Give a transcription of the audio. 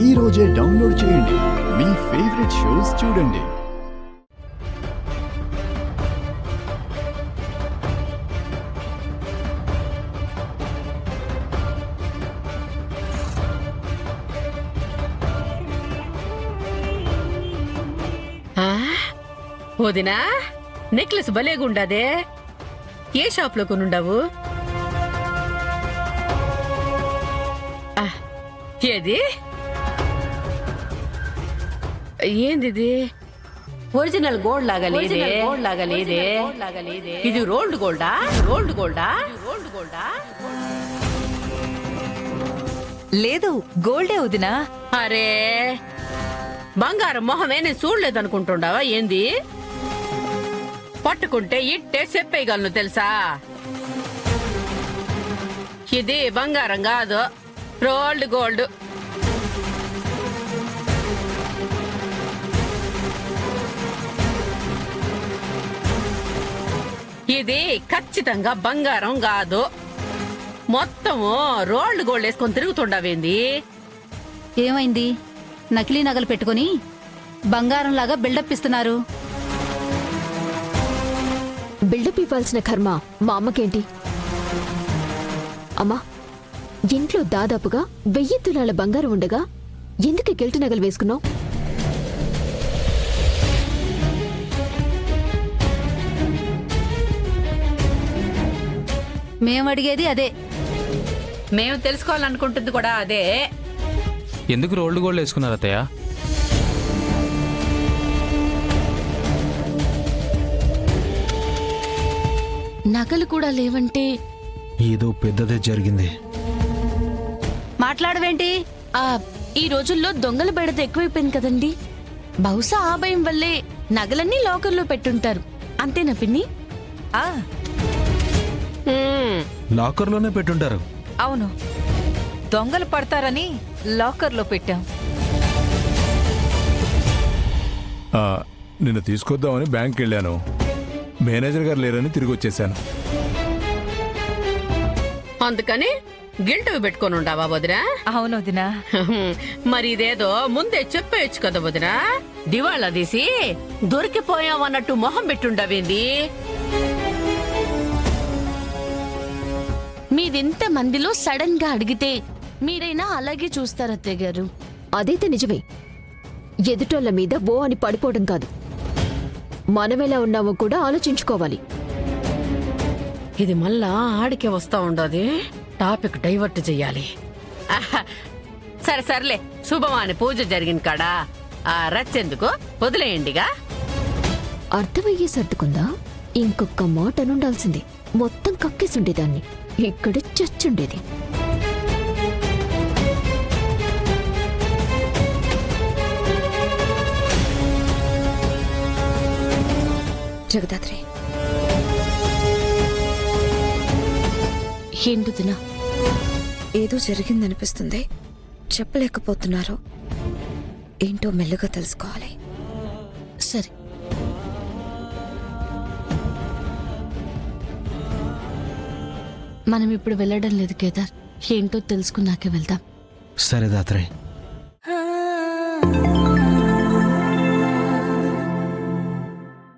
ఈ రోజే డౌన్లోడ్ చేయండి. మీ ఫేవరెట్ షోస్ చూడండి. వదినా, నెక్లెస్ భలేగుండాదే. ఏ షాప్ లో కొనుండావు? ఏది ఏంది? ఒరిజినల్ గోల్డ్ లాగా లేదే. ఇది రోల్డ్ గోల్డా? లేదు, గోల్డే వదినా. అరే, బంగారం మొహమే నేను చూడలేదనుకుంటుండవా ఏంది? పట్టుకుంటే ఇట్టే చెప్పేయగలను తెలుసా. ఇది బంగారం కాదు, రోల్డ్ గోల్డ్. ఇది ఖచ్చితంగా బంగారం కాదు. మొత్తము రోల్డ్ గోల్డ్ వేసుకొని తిరుగుతుండవేంది? ఏమైంది? నకిలీ నగలు పెట్టుకుని బంగారంలాగా బిల్డప్ ఇస్తున్నారు. బిల్డప్ ఇవ్వాల్సిన కర్మ మా అమ్మకేంటి? అమ్మా, ఇంట్లో దాదాపుగా 1000 తులాల బంగారం ఉండగా ఎందుకు గిల్ట్ నగలు వేసుకున్నావు? మేము అడిగేది అదే. మేము తెలుసుకోవాలనుకుంటుంది కూడా అదే. ఎందుకు రోల్డ్ గోల్డ్ వేసుకున్నారు అత్తయ్య? నగలు కూడా లేవంటే ఏదో పెద్దదే జరిగింది. మాట్లాడవేంటి? ఈ రోజుల్లో దొంగల బెడద ఎక్కువైపోయింది కదండి. బహుశా ఆ భయం వల్లే నగలన్నీ లాకర్లో పెట్టుంటారు. అంతేనా పిన్ని? లాకర్లోనే పెట్టుంటారు. అవును, దొంగలు పడతారని లాకర్లో పెట్టాం. నిన్ను తీసుకొద్దామని బ్యాంక్కి వెళ్ళాను. మేనేజర్ గారు లేరని తిరిగి వచ్చేసాను. అందుకని గిల్ట్ పెట్టుకొని ఉండావా వదినా? అవును వదినా. మరి ఇదేదో ముందే చెప్పేయచ్చు కదా వదినా. దివాళా తీసి దొరికిపోయావన్నట్టు మొహం పెట్టుండవేంది? మీరింత మందిలో సడన్ గా అడిగితే మీరైనా అలాగే చూస్తారు అత్తయ్య గారు. అదైతే నిజమే. ఎదుటోళ్ల మీద ఓ అని పడిపోవడం కాదు, మనమెలా ఉన్నామో కూడా ఆలోచించుకోవాలి. ఇది మళ్ళా ఆడికే వస్తా ఉండదు. టాపిక్ డైవర్ట్ చెయ్యాలి. సరే సర్లే, శుభమాని పూజ జరిగిన కాడా రచ్చెందుకు వదిలేయండిగా. అర్థమయ్యే సర్దుకుందా? ఇంకొక మాట అనుండాల్సింది. మొత్తం కక్కేసుండేదాన్ని, ఇక్కడ చచ్చుండేది. జగదాత్రి, ఏంటుదినా? ఏదో జరిగిందనిపిస్తుంది, చెప్పలేకపోతున్నారు. ఏంటో మెల్లగా తెలుసుకోవాలి. సరే, మనం ఇప్పుడు వెళ్ళడం లేదు కేదార్. ఏంటో తెలుసుకున్నాకే వెళ్దాం. సరే దాత్రే.